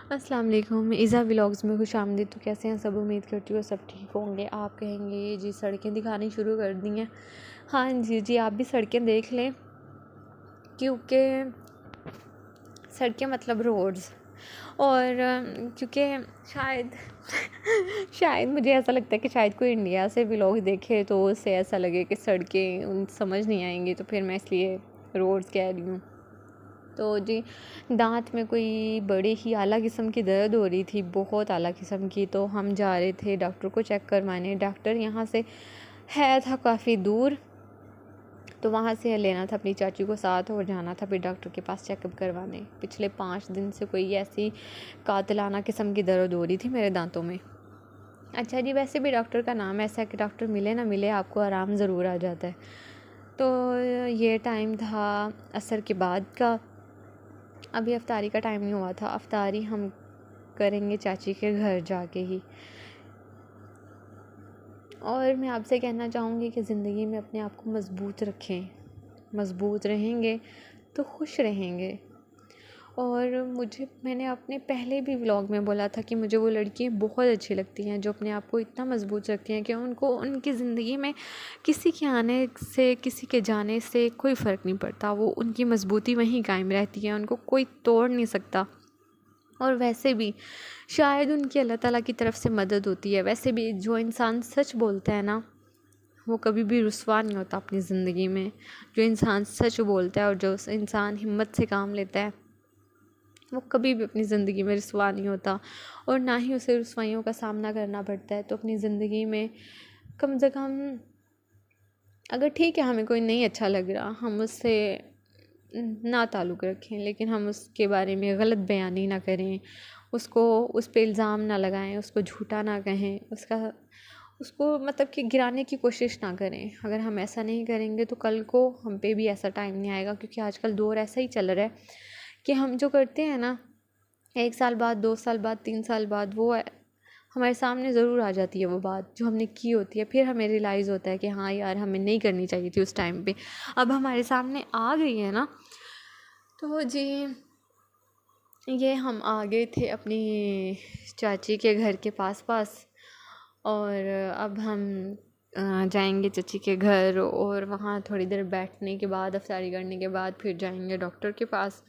अस्सलाम वालेकुम, इज़ा व्लॉग्स में खुशामदीद। तो कैसे हैं सब? उम्मीद करती हूँ सब ठीक होंगे। आप कहेंगे जी सड़कें दिखानी शुरू कर दी हैं। हाँ जी, आप भी सड़कें देख लें, क्योंकि सड़कें मतलब रोड्स। और क्योंकि शायद शायद मुझे ऐसा लगता है कि शायद कोई इंडिया से व्लॉग देखे तो उससे ऐसा लगे कि सड़कें उन समझ नहीं आएंगी, तो फिर मैं इसलिए रोड्स कह रही हूँ। तो जी, दांत में कोई बड़ी ही आला किस्म की दर्द हो रही थी, बहुत आला किस्म की। तो हम जा रहे थे डॉक्टर को चेक करवाने। डॉक्टर यहाँ से था काफ़ी दूर, तो वहाँ से लेना था अपनी चाची को साथ और जाना था फिर डॉक्टर के पास चेकअप करवाने। पिछले 5 दिन से कोई ऐसी कातिलाना किस्म की दर्द हो रही थी मेरे दांतों में। अच्छा जी, वैसे भी डॉक्टर का नाम ऐसा है कि डॉक्टर मिले ना मिले आपको आराम ज़रूर आ जाता है। तो ये टाइम था असर के बाद का। अभी अफ्तारी का टाइम नहीं हुआ था। अफ्तारी हम करेंगे चाची के घर जाके ही। और मैं आपसे कहना चाहूँगी कि ज़िंदगी में अपने आप को मज़बूत रखें। मज़बूत रहेंगे तो खुश रहेंगे। और मैंने अपने पहले भी व्लॉग में बोला था कि मुझे वो लड़कियाँ बहुत अच्छी लगती हैं जो अपने आप को इतना मज़बूत रखती हैं कि उनको उनकी ज़िंदगी में किसी के आने से किसी के जाने से कोई फ़र्क नहीं पड़ता। वो उनकी मज़बूती वहीं कायम रहती है, उनको कोई तोड़ नहीं सकता। और वैसे भी शायद उनकी अल्लाह ताला की तरफ से मदद होती है। वैसे भी जो इंसान सच बोलता है ना, वो कभी भी रुसवा नहीं होता अपनी ज़िंदगी में। जो इंसान सच बोलता है और जो इंसान हिम्मत से काम लेता है, वो कभी भी अपनी ज़िंदगी में रुसवा नहीं होता, और ना ही उसे रुसवाइयों का सामना करना पड़ता है। तो अपनी ज़िंदगी में कम से कम, अगर ठीक है हमें कोई नहीं अच्छा लग रहा, हम उससे ना ताल्लुक़ रखें, लेकिन हम उसके बारे में गलत बयानी ना करें, उस पे इल्ज़ाम ना लगाएं, उसको झूठा ना कहें, उसको मतलब कि गिराने की कोशिश ना करें। अगर हम ऐसा नहीं करेंगे तो कल को हम पे भी ऐसा टाइम नहीं आएगा, क्योंकि आजकल दौर ऐसा ही चल रहा है कि हम जो करते हैं ना, 1 साल बाद, 2 साल बाद, 3 साल बाद वो हमारे सामने ज़रूर आ जाती है वो बात जो हमने की होती है। फिर हमें रियलाइज़ होता है कि हाँ यार, हमें नहीं करनी चाहिए थी उस टाइम पे। अब हमारे सामने आ गई है ना। तो जी, ये हम आ गए थे अपनी चाची के घर के पास, और अब हम जाएंगे चाची के घर, और वहाँ थोड़ी देर बैठने के बाद, अफ्तारी करने के बाद फिर जाएंगे डॉक्टर के पास।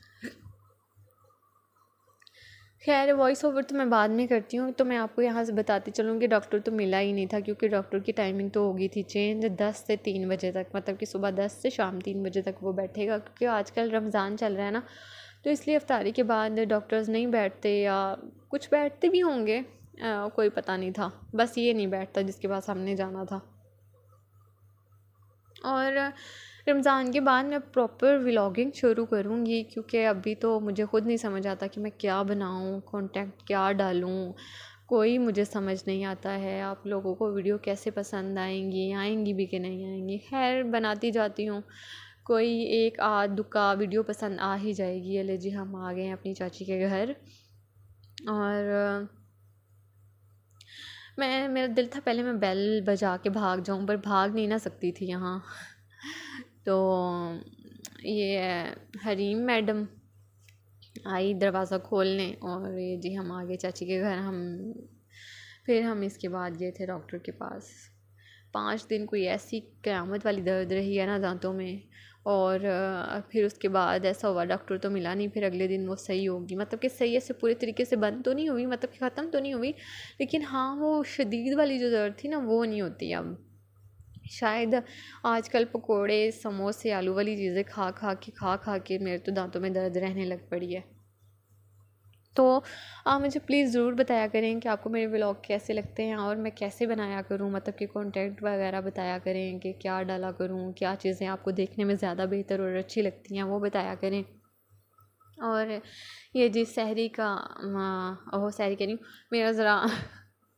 खैर, वॉइस ओवर तो मैं बाद में करती हूँ। तो मैं आपको यहाँ से बताती चलूँ कि डॉक्टर तो मिला ही नहीं था, क्योंकि डॉक्टर की टाइमिंग तो हो गई थी चेंज 10 से 3 बजे तक, मतलब कि सुबह 10 से शाम 3 बजे तक वो बैठेगा। क्योंकि आजकल रमज़ान चल रहा है ना, तो इसलिए अफ्तारी के बाद डॉक्टर्स नहीं बैठते, या कुछ बैठते भी होंगे, कोई पता नहीं था। बस ये नहीं बैठता जिसके पास हमने जाना था। और रमज़ान के बाद मैं प्रॉपर व्लॉगिंग शुरू करूँगी, क्योंकि अभी तो मुझे ख़ुद नहीं समझ आता कि मैं क्या बनाऊँ, कंटेंट क्या डालूँ, कोई मुझे समझ नहीं आता है। आप लोगों को वीडियो कैसे पसंद आएंगी भी कि नहीं आएंगी। खैर, बनाती जाती हूँ, कोई एक आध दुक्का वीडियो पसंद आ ही जाएगी। अले जी, हम आ गए हैं अपनी चाची के घर। और मेरा दिल था पहले मैं बेल बजा के भाग जाऊँ, पर भाग नहीं ना सकती थी यहाँ। तो ये हरीम मैडम आई दरवाज़ा खोलने, और ये जी हम आ गए चाची के घर। फिर हम इसके बाद गए थे डॉक्टर के पास। 5 दिन कोई ऐसी क़यामत वाली दर्द रही है ना दांतों में। और फिर उसके बाद ऐसा हुआ, डॉक्टर तो मिला नहीं। फिर अगले दिन वो सही होगी, मतलब कि सही ऐसे पूरे तरीके से बंद तो नहीं हुई, मतलब कि ख़त्म तो नहीं हुई, लेकिन हाँ, वो शदीद वाली जो दर्द थी ना, वो नहीं होती अब। शायद आजकल पकोड़े, समोसे, आलू वाली चीज़ें खा के मेरे तो दांतों में दर्द रहने लग पड़ी है। तो आप मुझे प्लीज़ ज़रूर बताया करें कि आपको मेरे व्लॉग कैसे लगते हैं, और मैं कैसे बनाया करूं, मतलब कि कंटेंट वगैरह बताया करें कि क्या डाला करूं, क्या चीज़ें आपको देखने में ज़्यादा बेहतर और अच्छी लगती हैं वो बताया करें। और ये जी सहरी का, ओह सहरी कह रही हूँ, मेरा ज़रा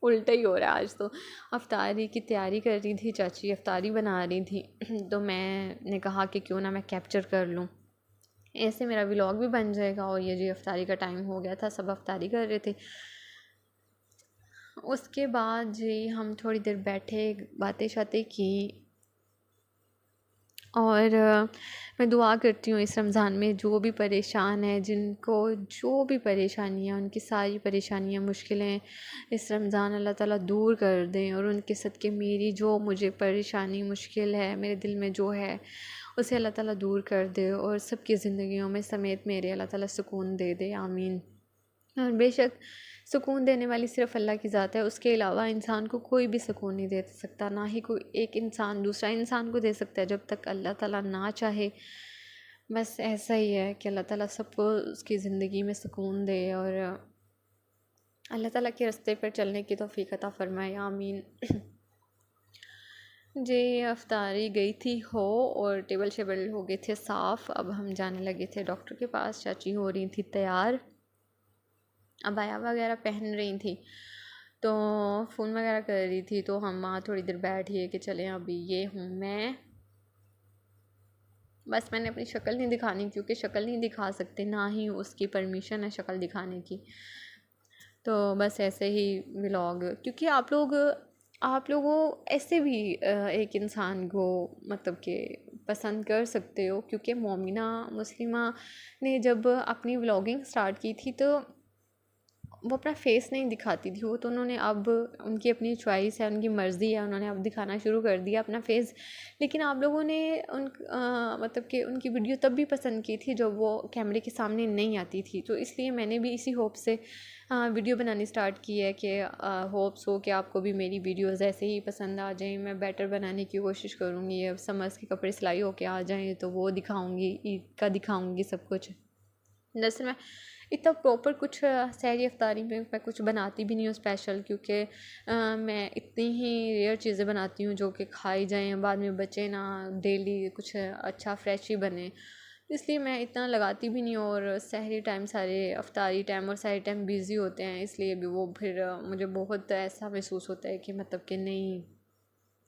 उल्टा ही हो रहा है आज। तो अफ्तारी की तैयारी कर रही थी चाची, अफ्तारी बना रही थी, तो मैंने कहा कि क्यों ना मैं कैप्चर कर लूँ, ऐसे मेरा व्लॉग भी बन जाएगा। और ये जी अफ्तारी का टाइम हो गया था, सब अफ्तारी कर रहे थे। उसके बाद जी हम थोड़ी देर बैठे, बातें शातें की, और मैं दुआ करती हूँ इस रमज़ान में जो भी परेशान है, जिनको जो भी परेशानियाँ, उनकी सारी परेशानियाँ, मुश्किलें इस रमज़ान अल्लाह ताला दूर कर दें, और उनके सदक़े मेरी जो मुझे परेशानी मुश्किल है, मेरे दिल में जो है उसे अल्लाह ताला दूर कर दे, और सबकी ज़िंदगियों में समेत मेरे अल्लाह ताला सुकून दे दे, आमीन। और बेशक सुकून देने वाली सिर्फ़ अल्लाह की ज़ात है, उसके अलावा इंसान को कोई भी सुकून नहीं दे सकता, ना ही कोई एक इंसान दूसरा इंसान को दे सकता है जब तक अल्लाह ताला ना चाहे। बस ऐसा ही है कि अल्लाह ताला सबको उसकी ज़िंदगी में सुकून दे, और अल्लाह ताला के रास्ते पर चलने की तौफ़ीक अता फ़रमाए, आमीन। जी, अफ्तारी गई थी हो और टेबल शेबल हो गए थे साफ़। अब हम जाने लगे थे डॉक्टर के पास। चाची हो रही थी तैयार, अबाया वगैरह पहन रही थी, तो फ़ोन वगैरह कर रही थी, तो हम वहाँ थोड़ी देर बैठिए कि चलें। अभी ये हूँ मैं, बस मैंने अपनी शक्ल नहीं दिखानी क्योंकि शक्ल नहीं दिखा सकते, ना ही उसकी परमिशन है शक्ल दिखाने की। तो बस ऐसे ही व्लॉग, क्योंकि आप लोगों ऐसे भी एक इंसान को मतलब कि पसंद कर सकते हो, क्योंकि मोमिना मुस्लिमा ने जब अपनी व्लॉगिंग स्टार्ट की थी तो वो अपना फेस नहीं दिखाती थी, वो तो उन्होंने अब, उनकी अपनी चॉइस है, उनकी मर्ज़ी है, उन्होंने अब दिखाना शुरू कर दिया अपना फेस। लेकिन आप लोगों ने मतलब कि उनकी वीडियो तब भी पसंद की थी जब वो कैमरे के सामने नहीं आती थी, तो इसलिए मैंने भी इसी होप से वीडियो बनानी स्टार्ट की है कि होप्स हो कि आपको भी मेरी वीडियोज़ ऐसे ही पसंद आ जाएँ। मैं बेटर बनाने की कोशिश करूँगी। अब समर्स के कपड़े सिलाई होके आ जाएँ तो वो दिखाऊँगी, ईद का दिखाऊँगी सब कुछ। दरअसल मैं इतना प्रॉपर कुछ सहरी अफ्तारी में मैं कुछ बनाती भी नहीं हूँ स्पेशल, क्योंकि मैं इतनी ही रेयर चीज़ें बनाती हूँ जो कि खाई जाएँ, बाद में बचे ना, डेली कुछ अच्छा फ्रेश ही बने, इसलिए मैं इतना लगाती भी नहीं हूँ। और सहरी टाइम, सारे अफ्तारी टाइम और सहरी टाइम बिज़ी होते हैं, इसलिए भी वो फिर मुझे बहुत ऐसा महसूस होता है कि मतलब कि नहीं,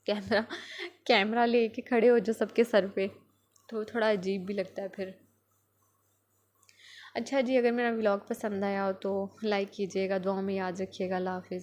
कैमरा कैमरा लेके खड़े हो जो सबके सर पे, तो थोड़ा अजीब भी लगता है फिर। अच्छा जी, अगर मेरा व्लॉग पसंद आया हो तो लाइक कीजिएगा, दुआओं में याद रखिएगा। अल्लाह हाफ़िज़।